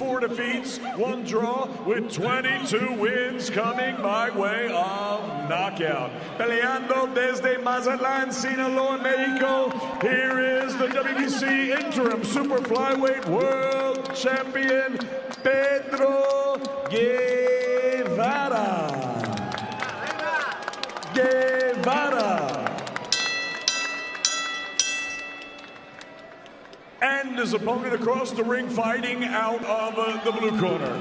4 defeats, 1 draw, with 22 wins coming by way of knockout. Peleando desde Mazatlán, Sinaloa, Mexico, here is the WBC Interim Super Flyweight World Champion, Pedro Guevara. And his opponent across the ring fighting out of the blue corner.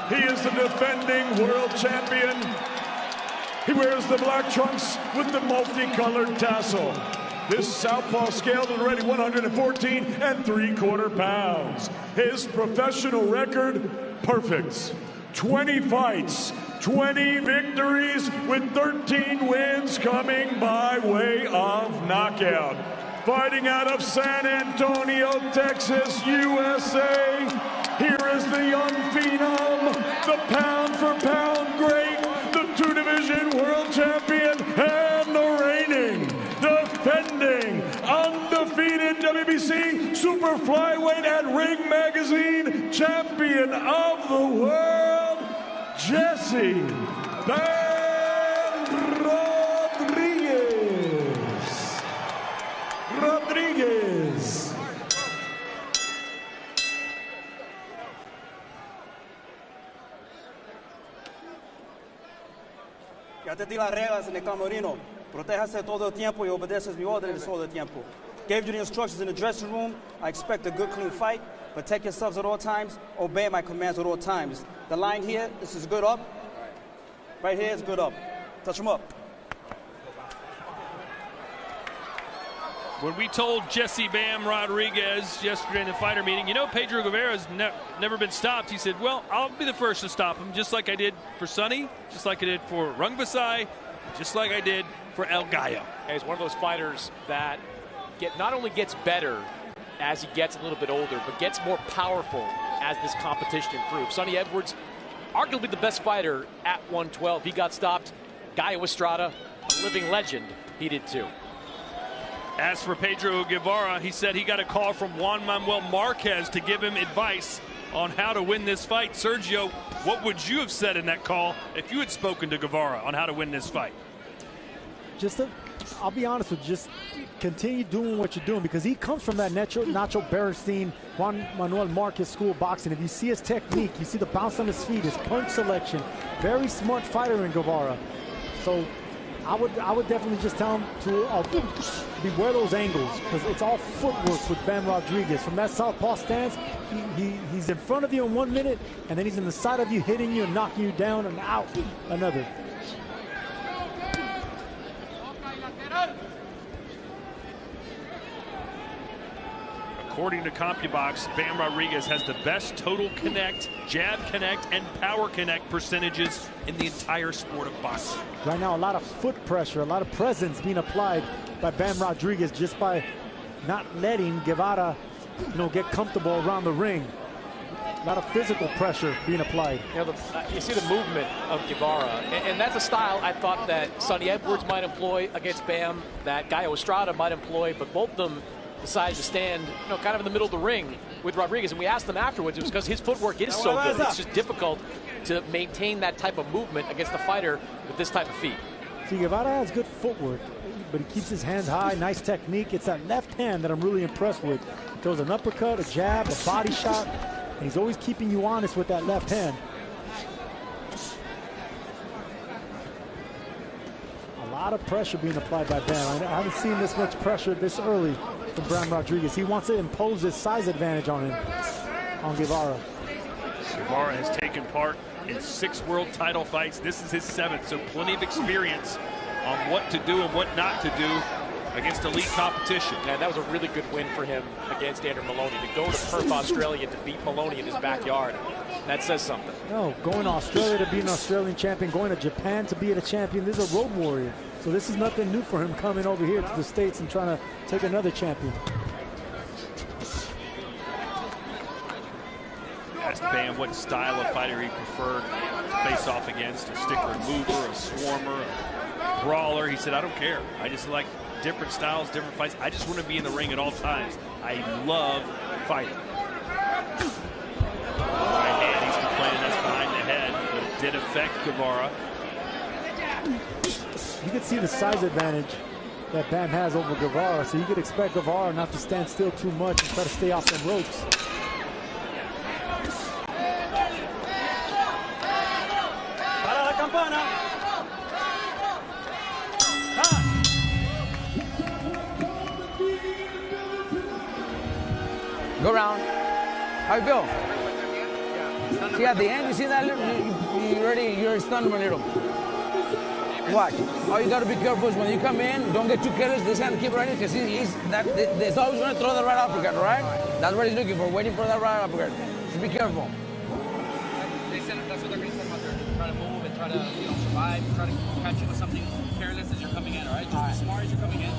He is the defending world champion. He wears the black trunks with the multicolored tassel. This southpaw scaled at already 114 3/4 pounds. His professional record, perfect. 20 fights, 20 victories with 13 wins coming by way of knockout. Fighting out of San Antonio, Texas, USA. Here is the young phenom, the pound-for-pound great, the 2-division world champion, and the reigning, defending, undefeated WBC Super Flyweight and Ring Magazine champion of the world, Jesse Bam Rodriguez. Ya te di las reglas en el camerino. Protéjase todo el tiempo y obedeces mi órdenes todo el tiempo. Gave you the instructions in the dressing room. I expect a good, clean fight. Protect yourselves at all times. Obey my commands at all times. The line here, this is good up. Right here is good up. Touch him up. When we told Jesse Bam Rodriguez yesterday in the fighter meeting, you know, Pedro Guevara's never been stopped. He said, well, I'll be the first to stop him, just like I did for Sonny, just like I did for Rungvisai, just like I did for El Gallo. He's one of those fighters that not only gets better as he gets a little bit older, but gets more powerful as this competition improves. Sonny Edwards, arguably the best fighter at 112. He got stopped. Gallo Estrada, a living legend, he did too. As for Pedro Guevara, he said he got a call from Juan Manuel Marquez to give him advice on how to win this fight. Sergio, what would you have said in that call if you had spoken to Guevara on how to win this fight? I'll be honest with you, just continue doing what you're doing, because he comes from that Nacho Berenstein, Juan Manuel Marquez school of boxing. If you see his technique, you see the bounce on his feet, his punch selection, very smart fighter in Guevara. So I would definitely just tell him to beware those angles, because it's all footwork with Bam Rodriguez. From that southpaw stance, he's in front of you in 1 minute, and then he's in the side of you, hitting you and knocking you down and out another. According to CompuBox, Bam Rodriguez has the best total connect, jab connect, and power connect percentages in the entire sport of boxing. Right now, a lot of foot pressure, a lot of presence being applied by Bam Rodriguez just by not letting Guevara, get comfortable around the ring. A lot of physical pressure being applied. You see the movement of Guevara, and that's a style I thought that Sonny Edwards might employ against Bam, that Gallo Estrada might employ, but both of them decided to stand, kind of in the middle of the ring with Rodriguez. And we asked them afterwards, it was because his footwork is so good. It's just difficult to maintain that type of movement against a fighter with this type of feet. See, Guevara has good footwork, but he keeps his hands high, nice technique. It's that left hand that I'm really impressed with. He throws an uppercut, a jab, a body shot, and he's always keeping you honest with that left hand. A lot of pressure being applied by Bam. I haven't seen this much pressure this early from Bam Rodriguez. He wants to impose his size advantage on Guevara. Guevara has taken part in 6 world title fights. This is his 7th, so plenty of experience on what to do and what not to do against elite competition. And that was a really good win for him against Andrew Maloney, to go to Perth, Australia, to beat Maloney in his backyard. That says something. No, going to Australia to be an Australian champion, going to Japan to be a champion. This is a road warrior. So this is nothing new for him coming over here to the States and trying to take another champion. Asked Bam what style of fighter he preferred to face off against, a sticker and mover, a swarmer, a brawler. He said, I don't care. I just like different styles, different fights. I just want to be in the ring at all times. I love fighting. Right affect Guevara. You can see the size advantage that Bam has over Guevara, so you could expect Guevara not to stand still too much and try to stay off the ropes. Para la campana. Go round. How you feel? See, at the end, you see that you're stunned a little. Watch. All you got to be careful is when you come in, don't get too careless. This hand keep running because he's always going to throw the right uppercut, right? That's what he's looking for, waiting for that right uppercut. Just be careful. They said that's what they're going to say out there. Try to move and try to survive, try to catch you with something careless as you're coming in, all right? Just be smart as you're coming in.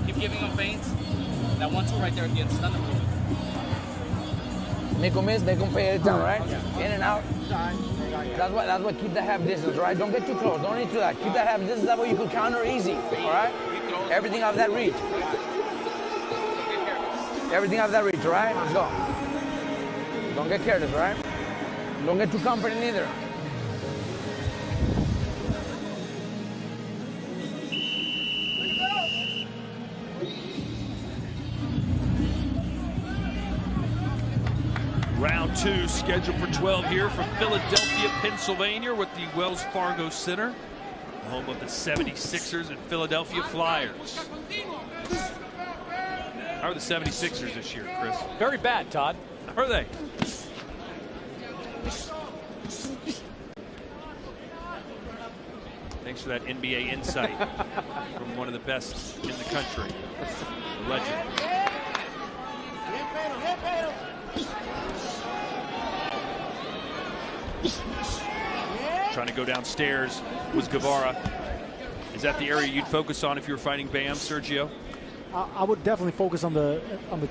Keep giving them feints. That 1-2 right there at the end, stun them a little bit. Make them miss, make them pay every time, right? In and out. That's what keep the half distance, right? Don't get too close. Don't need to that. Keep that half distance. That way you can counter easy, all right? Everything out of that reach. Everything out of that reach, all right? Let's go. Don't get careless, all right? Don't get too confident either. Round 2 scheduled for 12 here from Philadelphia, Pennsylvania, with the Wells Fargo Center, home of the 76ers and Philadelphia Flyers. How are the 76ers this year, Chris? Very bad, Todd. How are they? Thanks for that NBA insight from one of the best in the country, the legend. Trying to go downstairs was Guevara. Is that the area you'd focus on if you were fighting Bam, Sergio? I would definitely focus on the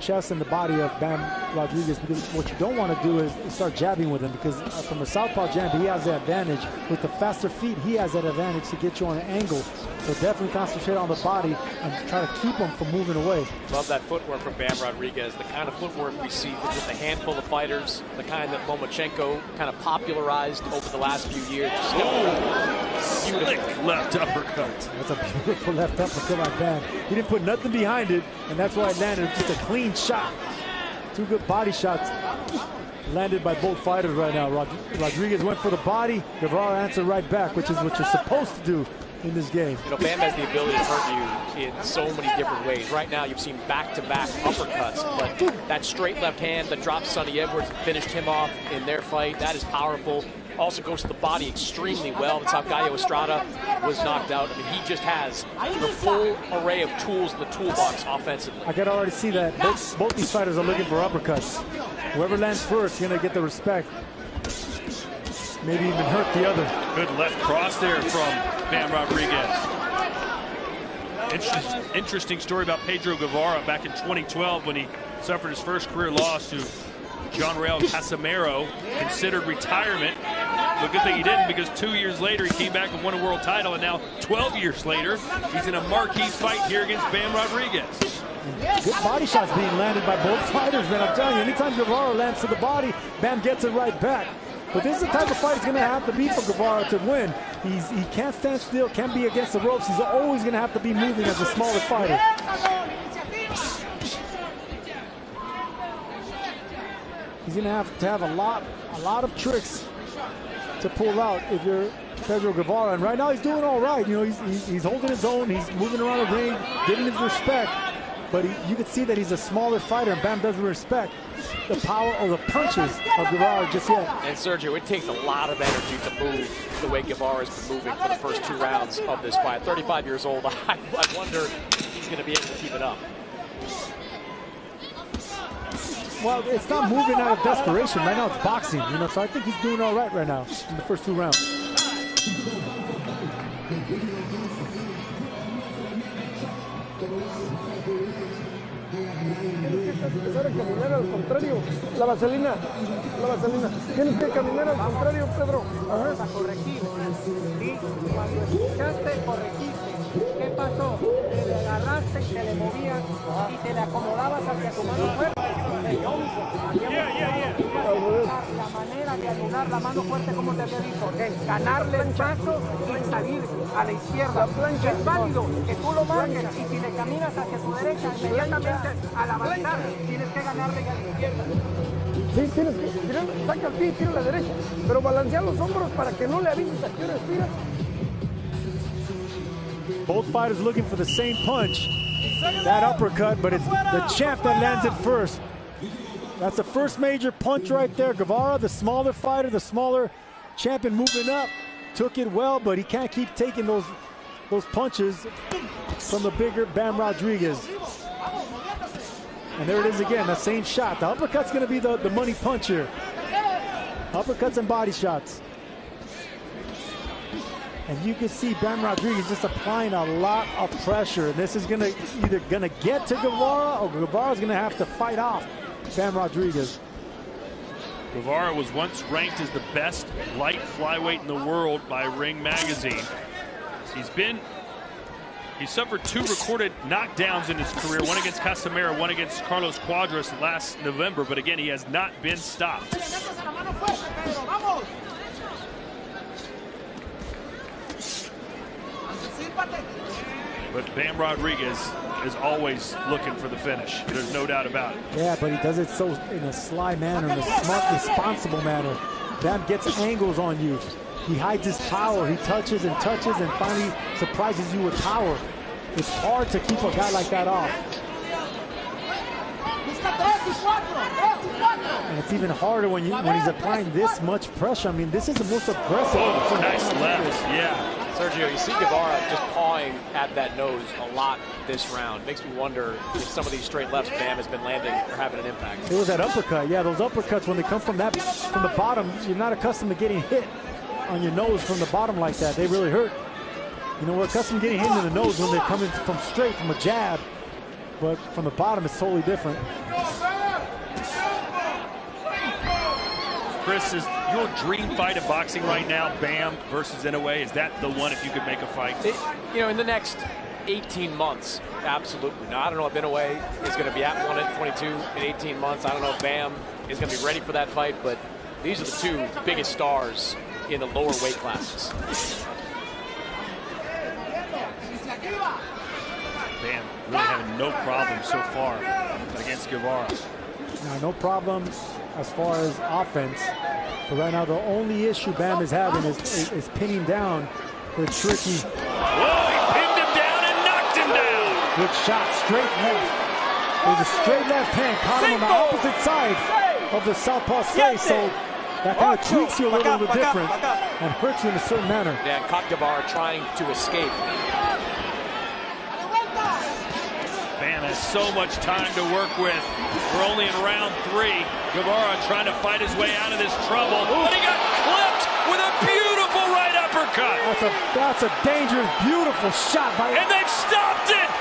chest and the body of Bam Rodriguez, because what you don't want to do is start jabbing with him, because from a southpaw jab, he has the advantage. With the faster feet, he has that advantage to get you on an angle. So definitely concentrate on the body and try to keep him from moving away. Love that footwork from Bam Rodriguez, the kind of footwork we see from just a handful of fighters, the kind that Lomachenko kind of popularized over the last few years. Slick left uppercut. That's a beautiful left uppercut by Bam. He didn't put nothing behind it, and that's why it landed just a clean shot. Two good body shots landed by both fighters right now. Rodriguez went for the body. Guevara answered right back, which is what you're supposed to do in this game. You know, Bam has the ability to hurt you in so many different ways. Right now, you've seen back-to-back uppercuts, but that straight left hand that dropped Sonny Edwards and finished him off in their fight, that is powerful. Also goes to the body extremely well. That's how Gallo Estrada was knocked out. I mean, he just has the full array of tools in the toolbox offensively. I can already see that both these fighters are looking for uppercuts. Whoever lands first is going to get the respect. Maybe even hurt the other. Good left cross there from Bam Rodriguez. Interesting story about Pedro Guevara back in 2012 when he suffered his first career loss to John Rael Casimero, considered retirement. The good thing he didn't, because 2 years later he came back and won a world title, and now 12 years later he's in a marquee fight here against Bam Rodriguez. Good body shots being landed by both fighters, man. I'm telling you, anytime Guevara lands to the body, Bam gets it right back. But this is the type of fight it's going to have to be for Guevara to win. He can't stand still, can't be against the ropes. He's always going to have to be moving as a smaller fighter. He's going to have a lot of tricks to pull out if you're Pedro Guevara. And right now he's doing all right. You know, he's holding his own. He's moving around the ring, giving his respect. But you can see that he's a smaller fighter, and Bam doesn't respect the power or the punches of Guevara just yet. And Sergio, it takes a lot of energy to move the way Guevara has been moving for the first 2 rounds of this fight. 35 years old, I wonder if he's going to be able to keep it up. Well, it's not moving out of desperation. Right now it's boxing, you know, so I think he's doing all right now in the first 2 rounds. Empezar a caminar al contrario, la vaselina. Tienes que caminar al contrario, Pedro. Vamos a corregir. ¿Sí? Cuando escuchaste, corregiste. ¿Qué pasó? Te le agarraste y te le movías y te le acomodabas hacia tu mano fuerte. La manera de anular la mano fuerte, como te había dicho, de ganarle el paso y salir a la izquierda. Es válido que tú lo marques y si le caminas hacia tu derecha, inmediatamente al avanzar tienes que ganarle a la izquierda. Sí, tienes que tirar, saca el pie y tira a la derecha, pero balancea los hombros para que no le avises a qué hora estira. Both fighters looking for the same punch, that uppercut, but it's the champ that lands it first. That's the first major punch right there. Guevara, the smaller fighter, the smaller champion moving up, took it well, but he can't keep taking those punches from the bigger Bam Rodriguez. And there it is again, the same shot. The uppercut's gonna be the money punch here. Uppercuts and body shots. And you can see Bam Rodriguez just applying a lot of pressure. This is either gonna get to Guevara or Guevara's gonna have to fight off Bam Rodriguez. Guevara was once ranked as the best light flyweight in the world by Ring Magazine. He suffered 2 recorded knockdowns in his career, one against Casimero, one against Carlos Cuadras last November, but again, he has not been stopped. But Bam Rodriguez is always looking for the finish. There's no doubt about it. Yeah, but he does it so in a sly manner, in a smart, responsible manner. Bam gets angles on you. He hides his power. He touches and finally surprises you with power. It's hard to keep a guy like that off. And it's even harder when he's applying this much pressure. I mean, this is the most aggressive. Oh, nice left, yeah. Sergio, you see Guevara just pawing at that nose a lot this round. Makes me wonder if some of these straight lefts Bam has been landing are having an impact. It was that uppercut. Yeah, those uppercuts, when they come from the bottom, you're not accustomed to getting hit on your nose from the bottom like that. They really hurt. You know, we're accustomed to getting hit in the nose when they're coming from straight, from a jab. But from the bottom, it's totally different. Chris, is your dream fight of boxing right now, Bam versus Inoue? Is that the one if you could make a fight? You know, in the next 18 months, absolutely. Now, I don't know if Inoue is going to be at 122 in 18 months. I don't know if Bam is going to be ready for that fight, but these are the 2 biggest stars in the lower weight classes. Bam really having no problem so far against Guevara. No problem as far as offense. But right now, the only issue Bam is having is pinning down the tricky. Whoa, he pinned him down and knocked him down. Good shot, straight left. There's a straight left hand caught him on the opposite side of the southpaw face. So that kind of tweaks you a little bit different and hurts you in a certain manner. Yeah, caught Guevara trying to escape. Bam has so much time to work with. We're only in round 3. Guevara trying to fight his way out of this trouble. But he got clipped with a beautiful right uppercut. That's a dangerous, beautiful shot by. And they've stopped it.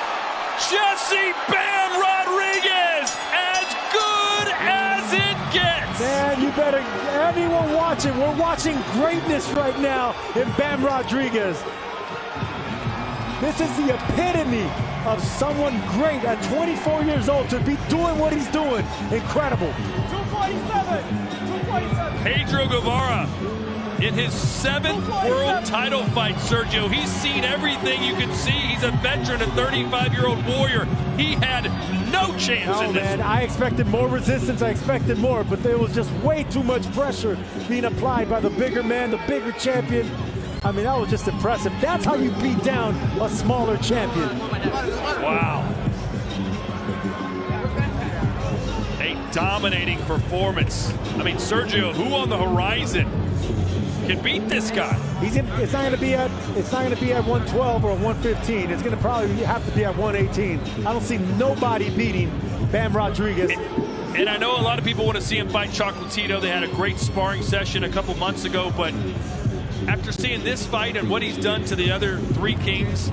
Jesse Bam Rodriguez, as good as it gets. Man, you better, anyone watching, we're watching greatness right now in Bam Rodriguez. This is the epitome of someone great at 24 years old to be doing what he's doing. Incredible. 247. Pedro Guevara in his 7th world title fight, Sergio. He's seen everything you can see. He's a veteran, a 35-year-old warrior. He had no chance in this. Man, I expected more resistance. I expected more, but there was just way too much pressure being applied by the bigger man, the bigger champion. I mean, that was just impressive. That's how you beat down a smaller champion. Wow. A dominating performance. I mean, Sergio, who on the horizon can beat this guy? It's not going to be at 112 or 115. It's going to probably have to be at 118. I don't see nobody beating Bam Rodriguez. And I know a lot of people want to see him fight Chocolatito. They had a great sparring session a couple months ago, but after seeing this fight and what he's done to the other 3 kings,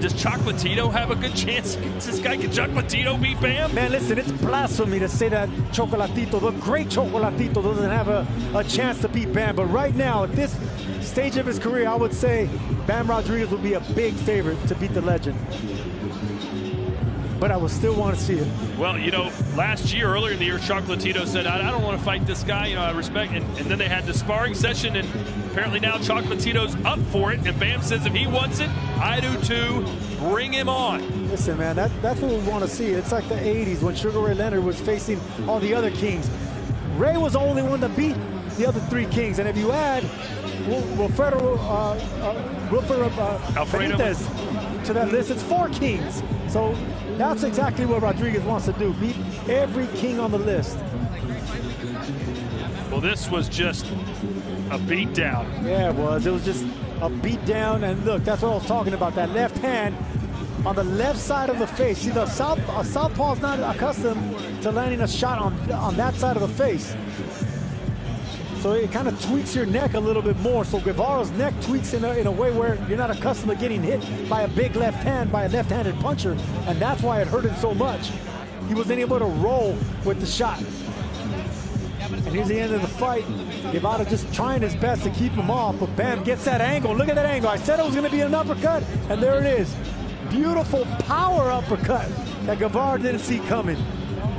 does Chocolatito have a good chance? This guy, can Chocolatito beat Bam? Man, listen, it's blasphemy to say that Chocolatito, the great Chocolatito, doesn't have a chance to beat Bam. But right now, at this stage of his career, I would say Bam Rodriguez would be a big favorite to beat the legend. but I would still want to see it. Well, you know, last year, earlier in the year, Chocolatito said, I don't want to fight this guy. You know, I respect. And then they had the sparring session, and apparently now Chocolatito's up for it. And Bam says, if he wants it, I do too. Bring him on. Listen, man, that's what we want to see. It's like the 80s when Sugar Ray Leonard was facing all the other kings. Ray was the only one to beat the other 3 kings. And if you add Wilfredo Benitez to that list, it's 4 kings. So that's exactly what Rodriguez wants to do, beat every king on the list. Well, this was just a beatdown. Yeah, it was. It was just a beatdown. And look, that's what I was talking about, that left hand on the left side of the face. See, a southpaw is not accustomed to landing a shot on that side of the face. So it kind of tweaks your neck a little bit more. So Guevara's neck tweaks in a way where you're not accustomed to getting hit by a big left hand, by a left-handed puncher. And that's why it hurt him so much. He wasn't able to roll with the shot. And here's the end of the fight. Guevara just trying his best to keep him off, but Bam gets that angle. Look at that angle. I said it was going to be an uppercut, and there it is. Beautiful power uppercut that Guevara didn't see coming.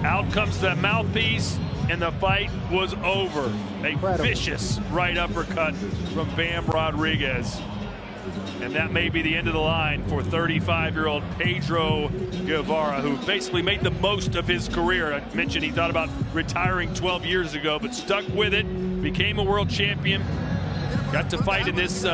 Out comes the mouthpiece, and the fight was over. A vicious right uppercut from Bam Rodriguez. And that may be the end of the line for 35-year-old Pedro Guevara, who basically made the most of his career. I mentioned he thought about retiring 12 years ago, but stuck with it, became a world champion, got to fight in this